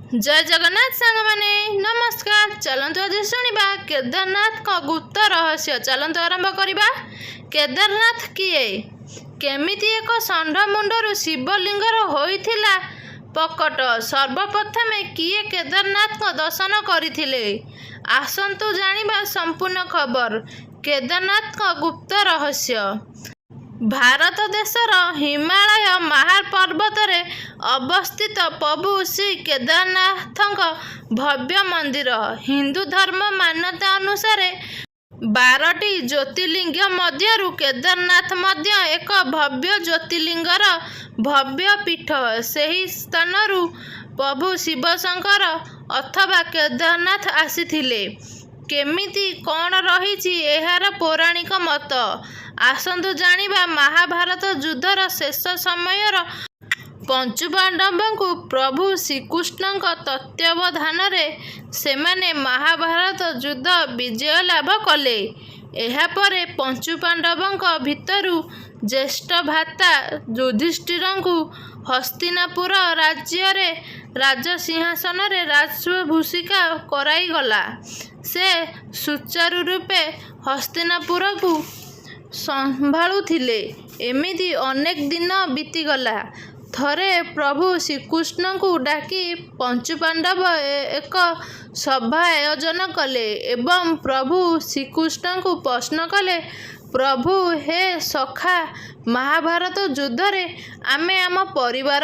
जय जगन्नाथ सांग माने नमस्कार। चलतु आज शुणा केदारनाथ का गुप्त रहस्य। चलतु आरंभ करवा। केदारनाथ किए केमिति एक षंढ मुंडरू शिवलिंगर होइथिला प्रकट। सर्वप्रथम किए केदारनाथ को दर्शन करथिले। आसंतु जानिबा संपूर्ण खबर। केदारनाथ का गुप्त रहस्य। भारत देशर हिमालय महार पर्वत रे अवस्थित प्रभु श्री केदारनाथ भव्य मंदिर। हिंदू धर्म मान्यता अनुसार 12टी ज्योतिर्लिंग मध्यरु केदारनाथ मध्य एक भव्य ज्योतिर्लिंगर भव्य पीठ। सही स्थानरु प्रभु शिवशंकर अथवा केदारनाथ आसीथिले। केमिति कौन रही एहार पौराणिक मत। आसंतु जानिबा। महाभारत युद्धर शेष समयर पंचुपांडव को प्रभु श्रीकृष्ण तत्वावधान सेमाने महाभारत युद्ध विजय लाभ कले। एहापरे पंचुपांडव भितरु ज्येष्ठ भ्राता युधिष्ठिर को हस्तिनापुर राज्य रे राजसिंहासन रे राजभूषिका कराई गला। से सुचारू रूपे हस्तिनापुर को संभाळुथिले। एमिति अनेक दिन बीतीगला। थरे प्रभु श्रीकृष्ण को डाकी पंचुपांडव एक सभा आयोजन कले एवं प्रभु श्रीकृष्ण को प्रश्न कले, प्रभु हे सखा, महाभारत युद्ध रे आमे आम परिवार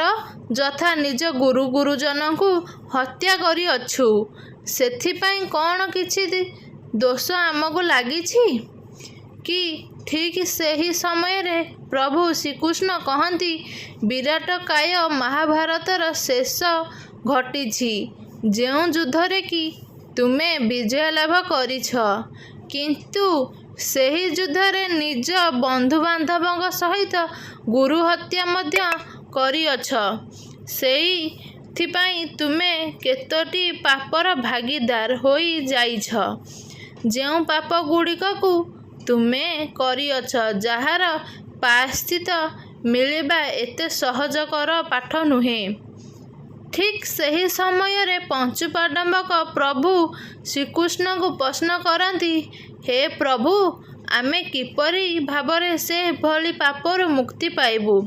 यथा निज गुरु गुरुजन को हत्या करी अछु। सेथिपाई कौन किछि दोष आमको लागिछि कि? ठीक सही समय रे प्रभु श्रीकृष्ण कहती, विराट काय महाभारतर शेष घटी जो युद्ध रे कि तुमे विजय लाभ करिछ, किंतु सही युद्ध रे निज बंधु बांधव सहित गुरु हत्या मध्य करिअछ। सेइथिपाई तुमे केतोटी पापर भागीदार होई जाइछ। जो पाप गुड़िक को तुमे करिअछ, जार पास्थित मिलिबा एते सहजकर पाठ नुहे। ठीक सही समय रे पंचुपांडव प्रभु श्रीकृष्ण को प्रश्न करती, हे प्रभु, आमे किपरि भावरे से भली पापरु मुक्ति पाइबु?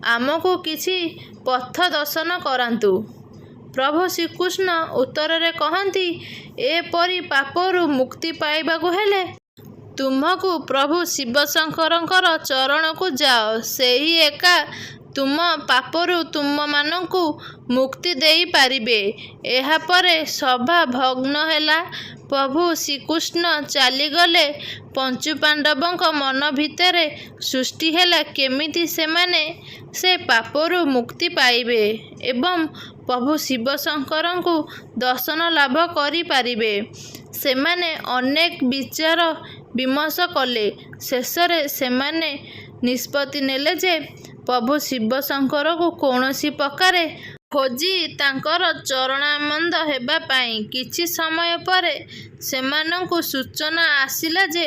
आमको किछि पथ दर्शन करांतु। प्रभु श्रीकृष्ण उत्तर रे कहती, एपरि पापरु मुक्ति पाइबाकु हेले तुमको प्रभु शिवशंकर चरण को जाओ। सेही एका तुम पापरु तुम मानकु मुक्ति देई पारिबे। एहा परे सभा भग्न हैला। प्रभु श्रीकृष्ण चलीगले। पंचुपांडवंक मन भितरे सृष्टि हैला केमिति सेमाने से पापरु मुक्ति पाइबे एवं प्रभु शिवशंकर को दर्शन लाभ करि पारिबे। सेमाने अनेक विचार विमर्श कले। शेषरे सेमाने निष्पत्ति नेले जे प्रभु शिवशंकर को कौनसी प्रकारे खोजी तांकर चरणामंद हेबा पाई। किछि समय परे सेमानंकु सूचना आसिला जे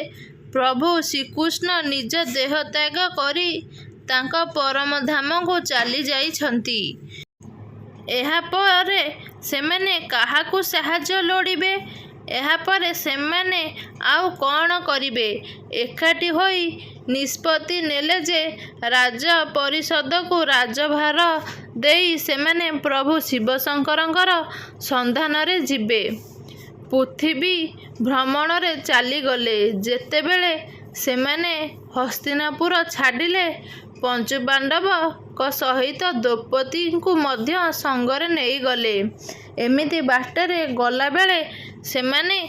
प्रभु श्रीकृष्ण निज देह त्याग करी तांक परम धाम को चली जाइछंती। एहा परे सेमाने काहाकु साहाय्य लोड़िबे? एहा परे सेमाने आउ कौन करिबे? एकाठी होई निष्पत्ति नेले जे राज परिषद को राजभार देई सेमाने प्रभु शिवशंकरंकर संधान रे जिबे। पृथ्वी भ्रमण रे चली गले। जेतेबेले सेमाने हस्तिनापुर छाडिले, पंचुपांडव को सहित द्रौपदी को मध्य संगरे नेई गले। एमिति बाटरे गला बेले सेमाने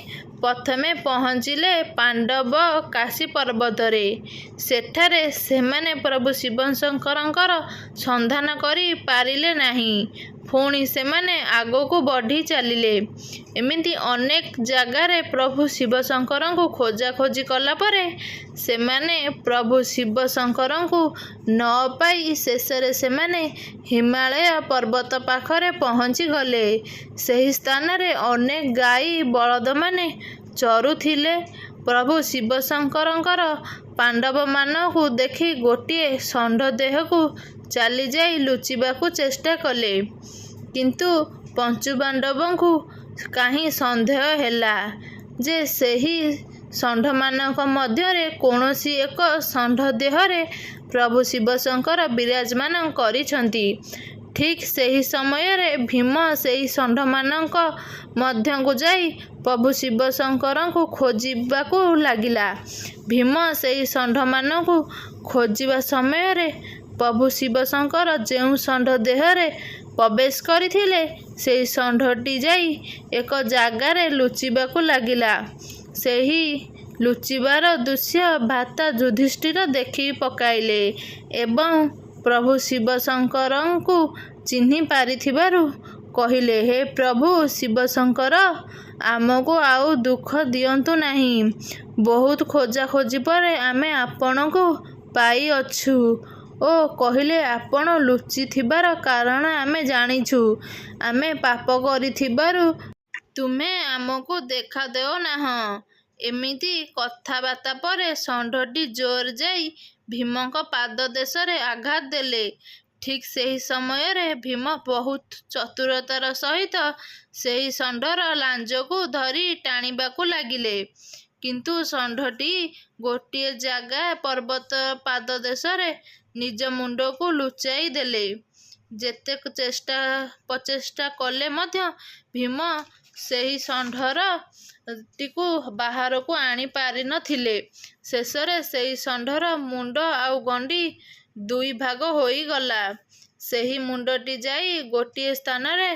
प्रथमे पहुँचिले पांडव काशी पर्वत रे। सेठारे सेमाने प्रभु शिवशंकरंकर संधान करी पारिले नाही। पुणी सेमाने आगो को बढ़ी चलिले। एमिति अनेक जगार प्रभु शिवशंकर को खोजा खोजी कला परे सेमाने प्रभु शिवशंकर को न पाई शेषरे सेमाने हिमालय पर्वत पाखरे पहुँची गले। सही स्थान रे अनेक गाई बलद माने चरुथिले। प्रभु शिवशंकरंकर पांडव मानकु देखि गोटिए षंढ देह को चली जाई लुचिबाकू चेष्टा कले, किंतु ପଞ୍ଚୁପାଣ୍ଡବଙ୍କୁ କାହିଁ ସନ୍ଦେହ ହେଲା ଯେ ସେହି ଷଣ୍ଢମାନଙ୍କ ମଧ୍ୟରେ କୌଣସି ଏକ ଷଣ୍ଢ ଦେହରେ ପ୍ରଭୁ ଶିବଶଙ୍କର ବିରାଜମାନ କରିଛନ୍ତି। ଠିକ୍ ସେହି ସମୟରେ ଭୀମ ସେହି ଷଣ୍ଢମାନଙ୍କ ମଧ୍ୟକୁ ଯାଇ ପ୍ରଭୁ ଶିବଶଙ୍କରଙ୍କୁ ଖୋଜିବାକୁ ଲାଗିଲା। ଭୀମ ସେହି ଷଣ୍ଢମାନଙ୍କୁ ଖୋଜିବା ସମୟରେ ପ୍ରଭୁ ଶିବଶଙ୍କର ଯେଉଁ ଷଣ୍ଢ ଦେହରେ ପ୍ରବେଶ କରିଥିଲେ ସେହି ଷଣ୍ଢଟି ଯାଇ ଏକ ଜାଗାରେ ଲୁଚିବାକୁ ଲାଗିଲା। ସେହି ଲୁଚିବାର ଦୃଶ୍ୟ ଭ୍ରାତା ଯୁଧିଷ୍ଠିର ଦେଖି ପକାଇଲେ ଏବଂ ପ୍ରଭୁ ଶିବଶଙ୍କରଙ୍କୁ ଚିହ୍ନି ପାରିଥିବାରୁ କହିଲେ, ହେ ପ୍ରଭୁ ଶିବଶଙ୍କର, ଆମକୁ ଆଉ ଦୁଃଖ ଦିଅନ୍ତୁ ନାହିଁ। ବହୁତ ଖୋଜାଖୋଜି ପରେ ଆମେ ଆପଣଙ୍କୁ ପାଇଅଛୁ ଓ କହିଲେ ଆପଣ ଲୁଚିଥିବାର କାରଣ ଆମେ ଜାଣିଛୁ। ଆମେ ପାପ କରିଥିବାରୁ ତୁମେ ଆମକୁ ଦେଖାଦେଉ ନାହଁ। ଏମିତି କଥାବାର୍ତ୍ତା ପରେ ଷଣ୍ଢଟି ଜୋରରେ ଯାଇ ଭୀମଙ୍କ ପାଦଦେଶରେ ଆଘାତ ଦେଲେ। ଠିକ୍ ସେହି ସମୟରେ ଭୀମ ବହୁତ ଚତୁରତାର ସହିତ ସେହି ଷଣ୍ଢର ଲାଞ୍ଜକୁ ଧରି ଟାଣିବାକୁ ଲାଗିଲେ। କିନ୍ତୁ ଷଣ୍ଢଟି ଗୋଟିଏ ଜାଗା ପର୍ବତ ପାଦଦେଶରେ ନିଜ ମୁଣ୍ଡକୁ ଲୁଚାଇ ଦେଲେ। ଯେତେ ପ୍ରଚେଷ୍ଟା କଲେ ମଧ୍ୟ ଭୀମ ସେହି ଷଣ୍ଢଟିକୁ ବାହାରକୁ ଆଣି ପାରିନଥିଲେ। ଶେଷରେ ସେହି ଷଣ୍ଢର ମୁଣ୍ଡ ଆଉ ଗଣ୍ଡି ଦୁଇ ଭାଗ ହୋଇଗଲା। ସେହି ମୁଣ୍ଡଟି ଯାଇ ଗୋଟିଏ ସ୍ଥାନରେ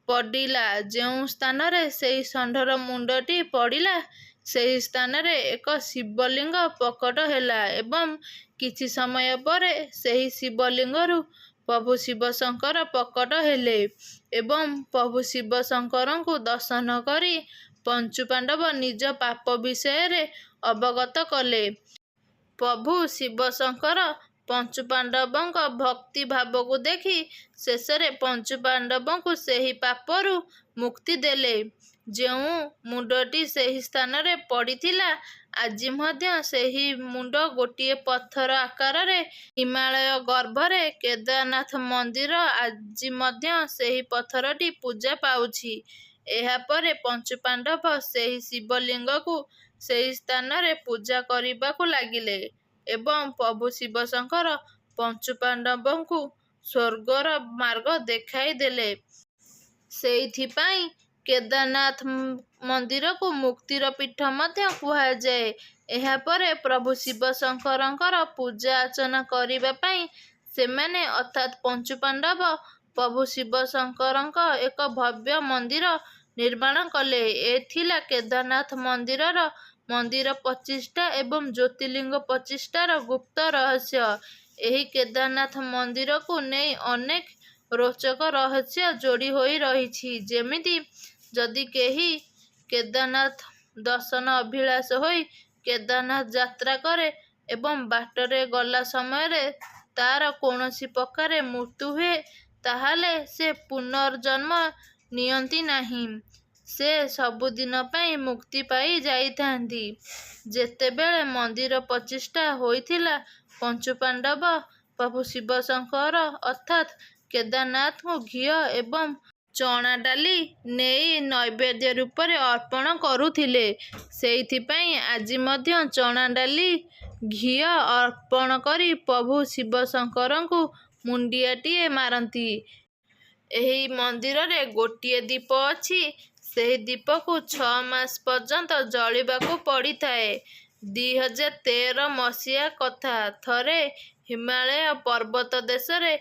ପଡ଼ିଲା। ଯେଉଁ ସ୍ଥାନରେ ସେହି ଷଣ୍ଢର ମୁଣ୍ଡଟି ପଡ଼ିଲା ସେହି ସ୍ଥାନରେ ଏକ ଶିବଲିଙ୍ଗ ପ୍ରକଟ ହେଲା ଏବଂ କିଛି ସମୟ ପରେ ସେହି ଶିବଲିଙ୍ଗରୁ ପ୍ରଭୁ ଶିବଶଙ୍କର ପ୍ରକଟ ହେଲେ ଏବଂ ପ୍ରଭୁ ଶିବଶଙ୍କରଙ୍କୁ ଦର୍ଶନ କରି ପଞ୍ଚୁପାଣ୍ଡବ ନିଜ ପାପ ବିଷୟରେ ଅବଗତ କଲେ। ପ୍ରଭୁ ଶିବଶଙ୍କର ପଞ୍ଚୁପାଣ୍ଡବଙ୍କ ଭକ୍ତି ଭାବକୁ ଦେଖି ଶେଷରେ ପଞ୍ଚୁପାଣ୍ଡବଙ୍କୁ ସେହି ପାପରୁ ମୁକ୍ତି ଦେଲେ। ଯେଉଁ ମୁଣ୍ଡଟି ସେହି ସ୍ଥାନରେ ପଡ଼ିଥିଲା ଆଜି ମଧ୍ୟ ସେହି ମୁଣ୍ଡ ଗୋଟିଏ ପଥର ଆକାରରେ ହିମାଳୟ ଗର୍ଭରେ କେଦାରନାଥ ମନ୍ଦିର ଆଜି ମଧ୍ୟ ସେହି ପଥରଟି ପୂଜା ପାଉଛି। ଏହାପରେ ପଞ୍ଚୁପାଣ୍ଡବ ସେହି ଶିବଲିଙ୍ଗକୁ ସେହି ସ୍ଥାନରେ ପୂଜା କରିବାକୁ ଲାଗିଲେ ଏବଂ ପ୍ରଭୁ ଶିବଶଙ୍କର ପଞ୍ଚୁପାଣ୍ଡବଙ୍କୁ ସ୍ୱର୍ଗର ମାର୍ଗ ଦେଖାଇ ଦେଲେ। ସେଇଥିପାଇଁ କେଦାରନାଥ ମନ୍ଦିରକୁ ମୁକ୍ତିର ପୀଠ ମଧ୍ୟ କୁହାଯାଏ। ଏହାପରେ ପ୍ରଭୁ ଶିବଶଙ୍କରଙ୍କର ପୂଜା ଅର୍ଚ୍ଚନା କରିବା ପାଇଁ ସେମାନେ ଅର୍ଥାତ୍ ପଞ୍ଚୁପାଣ୍ଡବ ପ୍ରଭୁ ଶିବଶଙ୍କରଙ୍କ ଏକ ଭବ୍ୟ ମନ୍ଦିର ନିର୍ମାଣ କଲେ। ଏ ଥିଲା କେଦାରନାଥ ମନ୍ଦିର ପ୍ରତିଷ୍ଠା ଏବଂ ଜ୍ୟୋତିର୍ଲିଙ୍ଗ ପ୍ରତିଷ୍ଠାର ଗୁପ୍ତ ରହସ୍ୟ। ଏହି କେଦାରନାଥ ମନ୍ଦିରକୁ ନେଇ ଅନେକ ରୋଚକ ରହସ୍ୟ ଯୋଡ଼ି ହୋଇ ରହିଛି। ଯେମିତି, ଯଦି କେହି କେଦାରନାଥ ଦର୍ଶନ ଅଭିଳାଷ ହୋଇ କେଦାରନାଥ ଯାତ୍ରା କରେ ଏବଂ ବାଟରେ ଗଲା ସମୟରେ ତାର କୌଣସି ପ୍ରକାରେ ମୃତ୍ୟୁ ହୁଏ, ତାହେଲେ ସେ ପୁନର୍ଜନ୍ମ ନିଅନ୍ତି ନାହିଁ। ସେ ସବୁଦିନ ପାଇଁ ମୁକ୍ତି ପାଇ ଯାଇଥାନ୍ତି। ଯେତେବେଳେ ମନ୍ଦିର ପ୍ରତିଷ୍ଠା ହୋଇଥିଲା ପଞ୍ଚୁପାଣ୍ଡବ ପ୍ରଭୁ ଶିବଶଙ୍କର ଅର୍ଥାତ୍ କେଦାରନାଥଙ୍କୁ ଘିଅ ଏବଂ ଚଣା ଡାଲି ନେଇ ନୈବେଦ୍ୟ ରୂପରେ ଅର୍ପଣ କରୁଥିଲେ। ସେଇଥିପାଇଁ ଆଜି ମଧ୍ୟ ଚଣା ଡାଲି ଘିଅ ଅର୍ପଣ କରି ପ୍ରଭୁ ଶିବଶଙ୍କରଙ୍କୁ ମୁଣ୍ଡିଆଟିଏ ମାରନ୍ତି। ଏହି ମନ୍ଦିରରେ ଗୋଟିଏ ଦୀପ ଅଛି। ସେହି ଦୀପକୁ 6 ମାସ ପର୍ଯ୍ୟନ୍ତ ଜଳିବାକୁ ପଡ଼ିଥାଏ। 2013 ମସିହା କଥା। ଥରେ ହିମାଳୟ ପର୍ବତ ଦେଶରେ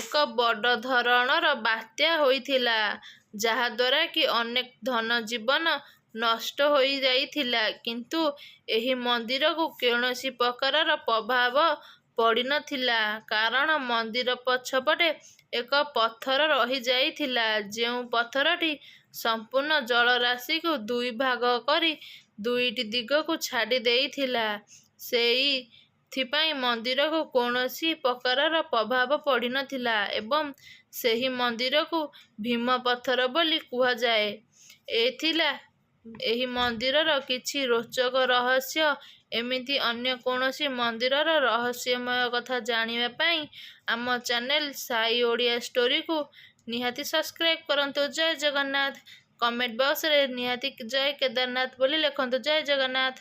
ଏକ ବଡ଼ ଧରଣର ବାତ୍ୟା ହୋଇଥିଲା, ଯାହାଦ୍ୱାରା କି ଅନେକ ଧନଜୀବନ ନଷ୍ଟ ହୋଇଯାଇଥିଲା। କିନ୍ତୁ ଏହି ମନ୍ଦିରକୁ କୌଣସି ପ୍ରକାରର ପ୍ରଭାବ ପଡ଼ିନଥିଲା, କାରଣ ମନ୍ଦିର ପଛପଟେ ଏକ ପଥର ରହିଯାଇଥିଲା। ଯେଉଁ ପଥରଟି ସମ୍ପୂର୍ଣ୍ଣ ଜଳରାଶିକୁ ଦୁଇ ଭାଗ କରି ଦୁଇଟି ଦିଗକୁ ଛାଡ଼ି ଦେଇଥିଲା। ସେଇଥିପାଇଁ ମନ୍ଦିରକୁ କୌଣସି ପ୍ରକାରର ପ୍ରଭାବ ପଡ଼ିନଥିଲା ଏବଂ ସେହି ମନ୍ଦିରକୁ ଭୀମ ପଥର ବୋଲି କୁହାଯାଏ। ଏ ଥିଲା ଏହି ମନ୍ଦିରର କିଛି ରୋଚକ ରହସ୍ୟ। ଏମିତି ଅନ୍ୟ କୌଣସି ମନ୍ଦିରର ରହସ୍ୟମୟ କଥା ଜାଣିବା ପାଇଁ ଆମ ଚ୍ୟାନେଲ ସାଇ ଓଡ଼ିଆ ଷ୍ଟୋରିକୁ निहाती सब्सक्राइब करंतु। जय जगन्नाथ। कमेंट बॉक्स रे निहाती जय केदारनाथ बोली लिखंतु। जय जगन्नाथ।